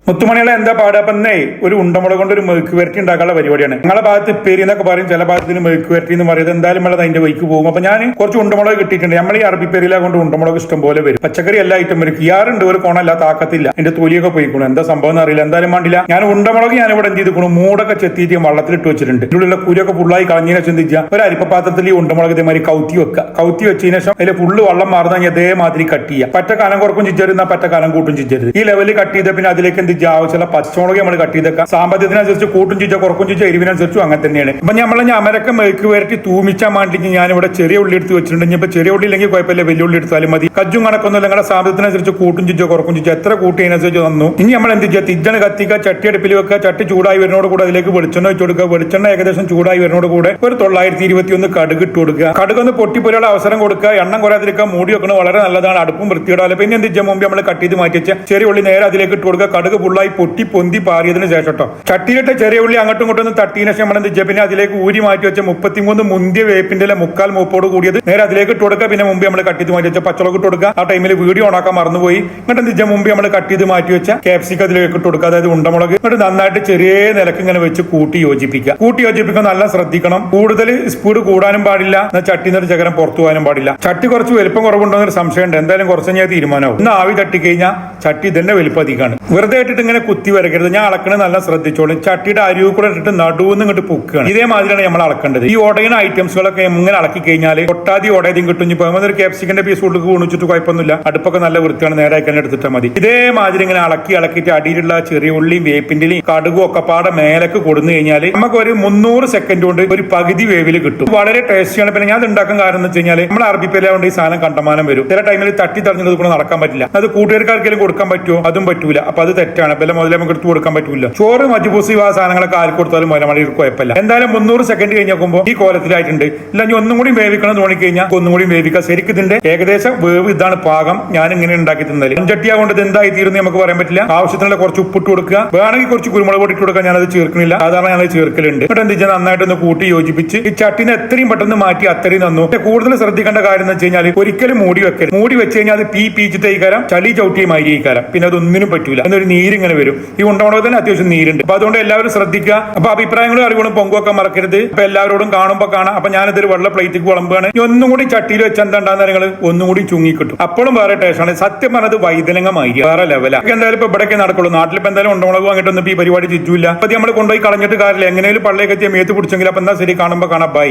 മുത്തുമണികളെ എന്താ പാടപ്പന്നേ ഒരു ഉണ്ടമുളക് കൊണ്ട് ഒരു മെഴുക്ക് വരട്ടി ഉണ്ടാക്കാനുള്ള പരിപാടിയാണ്. ഞങ്ങളുടെ ഭാഗത്ത് പേര് എന്നൊക്കെ പറയും, ചില ഭാഗത്തിന് മെഴുക്ക് വരട്ടി എന്ന് പറയുന്നത്. എന്തായാലും നമ്മൾ അതിന്റെ വഴിക്ക് പോകും. അപ്പൊ ഞാൻ കുറച്ച് ഉണ്ടമുളക് കിട്ടിയിട്ടുണ്ട്. നമ്മൾ ഈ അറബി പേരില കൊണ്ട് ഉണ്ടമുളക് ഇഷ്ടം പോലെ വരും. പച്ചക്കറി എല്ലാ ഐറ്റം വരും. കിയാറുണ്ട്, ഒരു കോണല്ല, താക്കത്തില്ല, എന്റെ തൊലിയൊക്കെ പോയിക്കണം. എന്താ സംഭവം എന്ന് അറിയില്ല. എന്തായാലും വേണ്ടില്ല, ഞാൻ ഉണ്ടമുളക് ഞാൻ ഇവിടെ എന്ത് ചെയ്തിരിക്കണം, മൂടൊക്കെ ചെത്തിയിട്ട് വള്ളത്തിലിട്ട് വെച്ചിട്ടുണ്ട്. ഇതിലുള്ള കുരിയൊക്കെ ഫുള്ളായി കളഞ്ഞതിനെ ചിന്തിക്കുക, ഒരു അരിപ്പപാത്രത്തിൽ ഈ ഉണ്ടമുളക് ഇതേമാതിരി കൗത്തി വെക്കുക. കൗത്തി വെച്ചതിന് ശേഷം അതിൽ ഫുള്ള് വെള്ളം മാറുന്ന അതേമാതിരി കട്ട് ചെയ്യുക. പറ്റ കനം കുറക്കും ചിച്ചരുന്ന പറ്റ കനം കൂട്ടും ചിച്ചരുത്. ഈ ലെവലിൽ കട്ട് ചെയ്ത പിന്നെ അതിലേക്ക് എന്ത് ചെയ്യുക, ആവശ്യമുള്ള പച്ചമുളക് നമ്മൾ കട്ട് ചെയ്തേക്കാം. സാമ്പത്തികത്തിനനുസരിച്ച് കൂട്ടും ചിച്ച കുറക്കും ചിച്ച എരിവിനനുസരിച്ചും അങ്ങനെ തന്നെയാണ്. അപ്പൊ നമ്മളെ അമരക്ക മെഴുക്ക് വരട്ടി തൂമിച്ചാൻ വേണ്ടി ഞാനിവിടെ ചെറിയ ഉള്ളി എടുത്ത് വെച്ചിട്ടുണ്ട്. ഇപ്പൊ ചെറിയ ഉള്ളി ഇല്ലെങ്കിൽ കുഴപ്പമില്ല, വലിയ ഉള്ളി എടുത്താലും മതി. കജ്ജും കണക്കൊന്നും നിങ്ങളുടെ സാമ്പത്തികത്തിനനുസരിച്ച് കൂട്ടും ചിച്ച കുറക്കും ചിച്ച എത്ര കൂട്ടിയതിനനുസരിച്ച് തന്നു. ഇനി നമ്മൾ എന്ത് ചെയ്യുക, തിജ്ജണ് കത്തിക്കുക, ചട്ടി അടുപ്പിൽ വെക്കുക. ചട്ടി ചൂടായി വരുന്നതോട് കൂടെ അതിലേക്ക് വെളിച്ചെണ്ണ വെച്ച് കൊടുക്കുക. വെളിച്ചെണ്ണ ഏകദേശം ചൂടായി വരുന്നതോട് കൂടെ ഒരു 921 കടുക് ഇട്ട് കൊടുക്കുക. കടുകൊന്ന് പൊട്ടിപ്പൊരിയുള്ള അവസരം കൊടുക്കുക. എണ്ണം കുറയാതിരിക്കുക, മൂടി വെക്കുന്നത് വളരെ നല്ലതാണ്. അടുപ്പും വൃത്തിയിടാല്. പിന്നെ എന്ത് ചെയ്യാൻ മുമ്പ് നമ്മൾ കട്ട് ചെയ്ത് മാറ്റി വെച്ച ചെറിയ ഉള്ളി നേരെ അതിലേക്ക് ഇട്ട് കൊടുക്കുക. കടുക് ഫുള്ളായി പൊന്തി പാറിയതിന് ശേഷം കേട്ടോ ചട്ടിയിലിട്ട് ചെറിയ ഉള്ളി അങ്ങോട്ടും ഇങ്ങോട്ടും തട്ടിയതിനു ശേഷം നമ്മൾ എന്ത് ചെയ്യുക, പിന്നെ അതിലേക്ക് ഊരി മാറ്റി വെച്ച 33 മുന്തിയ വേപ്പിന്റെ മുക്കാൽ മൂപ്പോട് കൂടിയത് നേരെ അതിലേക്ക് ഇട്ട് കൊടുക്കുക. പിന്നെ മുമ്പ് നമ്മൾ കട്ട് ചെയ്ത് മാറ്റി വെച്ച പച്ചമുളക് ഇട്ട് കൊടുക്കുക. ആ ടൈമിൽ വീഡിയോ ഓണാക്കാൻ മറന്നുപോയി. എന്നിട്ട് എന്ത് ചെയ്യാം, മുമ്പ് നമ്മൾ കട്ട് ചെയ്ത് മാറ്റി വെച്ച ക്യാപ്സിക്കം അതിലേക്ക് ഇട്ട് കൊടുക്കുക, അതായത് ഉണ്ടമുളക്. എന്നിട്ട് നന്നായിട്ട് ചെറിയ നിലക്ക് ഇങ്ങനെ വെച്ച് കൂട്ടി യോജിപ്പിക്കുക. നല്ല ശ്രദ്ധിക്കണം. കൂടുതൽ സ്പീഡ് കൂടാനും പാടില്ല, ചട്ടി നിന്നൊരു ചകരം പുറത്തു പോകാനും പാടില്ല. ചട്ടി കുറച്ച് വലുപ്പം കുറവുണ്ടോ എന്നൊരു സംശയമുണ്ട്. എന്തായാലും കുറച്ച് ഞാൻ തീരുമാനമാവും. ഇന്ന് ആവി തട്ടിക്കഴിഞ്ഞാൽ ചട്ടി തന്നെ വലുപ്പം അധികമാണ്. വെറുതെ ഇട്ടിട്ട് ഇങ്ങനെ കുത്തി വരക്കരുത്. ഞാൻ അളക്കണത് നല്ല ശ്രദ്ധിച്ചോളും. ചട്ടിയുടെ അരിവ് കൂടെ ഇട്ടിട്ട് നടുവെന്ന് ഇങ്ങോട്ട് പൊക്കുകയാണ്. ഇതേമാതിരിയാണ് നമ്മൾ അളക്കേണ്ടത്. ഈ ഉടയുന്ന ഐറ്റംസുകളൊക്കെ ഇങ്ങനെ അളക്കി കഴിഞ്ഞാൽ ഒട്ടാതി ഉടയതും കിട്ടും. ഇപ്പൊ ഒരു ക്യാപ്സിക്കന്റെ പീസ് ഉള്ളിൽ കുണിച്ചിട്ട് കുഴപ്പമൊന്നുമില്ല. അടുപ്പൊക്കെ നല്ല വൃത്തിയാണ്, നേരായി തന്നെ എടുത്തിട്ടാൽ മതി. ഇതേമാതിരി ഇങ്ങനെ അളക്കിയിട്ട് അടിയിലുള്ള ചെറിയ ഉള്ളിയും വേപ്പിന്റെയും കടുകും ഒക്കെ പാടെ മേലേക്ക് കൊടുന്നു കഴിഞ്ഞാൽ നമുക്ക് ഒരു 300 സെക്കൻഡ് കൊണ്ട് ഒരു പകുതി വേവിൽ കിട്ടും. വളരെ ടേസ്റ്റിയാണ്. പിന്നെ ഞാൻ ഉണ്ടാക്കാൻ കാരണം എന്ന് വെച്ച് കഴിഞ്ഞാൽ നമ്മൾ അറബി പേല കൊണ്ട് ഈ സാധനം കണ്ടമാനം വരും. ചില ടൈമിൽ തട്ടി തറഞ്ഞത് കൂടെ നടക്കാൻ പറ്റില്ല. അത് കൂട്ടുകാർക്കാർക്കെങ്കിലും കൊടുക്കാൻ പറ്റുമോ, അതും പറ്റൂല. അപ്പൊ അത് തെറ്റാണ്. വില മുതലേ നമുക്ക് എടുത്ത് കൊടുക്കാൻ പറ്റൂല. ചോറ് മജ്ബൂസി ആ സാധനങ്ങളൊക്കെ ആർക്ക് കൊടുത്താലും മലമടി കുഴപ്പമില്ല. എന്തായാലും 300 സെക്കൻഡ് കഴിഞ്ഞാൽ ഈ കോലത്തിലായിട്ടുണ്ട്. ഇല്ല ഇനി ഒന്നും കൂടി വേവിക്കണം തോന്നിക്കഴിഞ്ഞാൽ ഒന്നും കൂടി വേവിക്കുക. ശരിക്കും ഇതിന്റെ ഏകദേശം വേവ് ഇതാണ് പാകം. ഞാൻ ഇങ്ങനെ ഉണ്ടാക്കി തന്നാല് ചട്ടിയാ കൊണ്ട് ഇത് എന്തായി തീരുന്ന നമുക്ക് പറയാൻ പറ്റില്ല. ആവശ്യത്തിനുള്ള കുറച്ച് ഉപ്പിട്ട് കൊടുക്കുക. വേണമെങ്കിൽ കുറച്ച് കുരുമുളക് പൊടി ഇട്ട് കൊടുക്കുക. ഞാനത് ചേർക്കണില്ല, സാധാരണ ഞാനത് ചേർക്കലുണ്ട്. എന്നിട്ട് എന്ത് ചെയ്യാൻ നന്നായിട്ടൊന്ന് കൂട്ടി യോജിപ്പിച്ച് ഈ ചട്ടിനെ എത്രയും പെട്ടെന്ന് മാറ്റി അത്രയും നന്നു. കൂടുതൽ ശ്രദ്ധിക്കേണ്ട കാര്യം എന്ന് വെച്ച് കഴിഞ്ഞാൽ ഒരിക്കലും മൂടി വെക്കരുത്. മൂടി വെച്ച് കഴിഞ്ഞാൽ അത് പീച്ചിട്ട് ഇക്കാരം ചളി ചവിട്ടിയും അരിയിക്കാരം. പിന്നെ അതൊന്നിനും പറ്റൂല. എന്നൊരു നീരിങ്ങനെ വരും. ഈ ഉണ്ടമുളക് തന്നെ അത്യാവശ്യം നീരുണ്ട്. അപ്പൊ അതുകൊണ്ട് എല്ലാവരും ശ്രദ്ധിക്കുക. അപ്പൊ അഭിപ്രായങ്ങളും അറിവുകളും പങ്കുവെക്കാൻ മറക്കരുത്. അപ്പൊ എല്ലാവരോടും കാണുമ്പോൾ കാണാം. അപ്പൊ ഞാനിതൊരു വെള്ള പ്ലേറ്റിക്ക് വിളമ്പാണ്. ഒന്നും കൂടി ചട്ടിയിൽ വെച്ച് എന്താണ്ടാന്ന് നിങ്ങൾ ഒന്നും കൂടി ചുങ്ങി കിട്ടും. അപ്പോഴും വേറെ ടേസ്റ്റാണ്. സത്യം പറഞ്ഞത് വൈതലങ്ങമായി വേറെ ലെവല. എന്തായാലും ഇപ്പൊ ഇവിടേക്ക് നടക്കുള്ളൂ. നാട്ടിലിപ്പോ എന്തായാലും ഉണ്ടമുളക് വാങ്ങിയിട്ടൊന്നും ഈ പരിപാടി ചുറ്റൂല. അപ്പൊ നമ്മൾ കൊണ്ടുപോയി കളഞ്ഞിട്ട് കാര്യമില്ല. എങ്ങനെയും പള്ളിയൊക്കെ മേത്ത് പിടിച്ചെങ്കിൽ. അപ്പൊ എന്താ ശരി, കാണുമ്പോ കാണാം. ബൈ.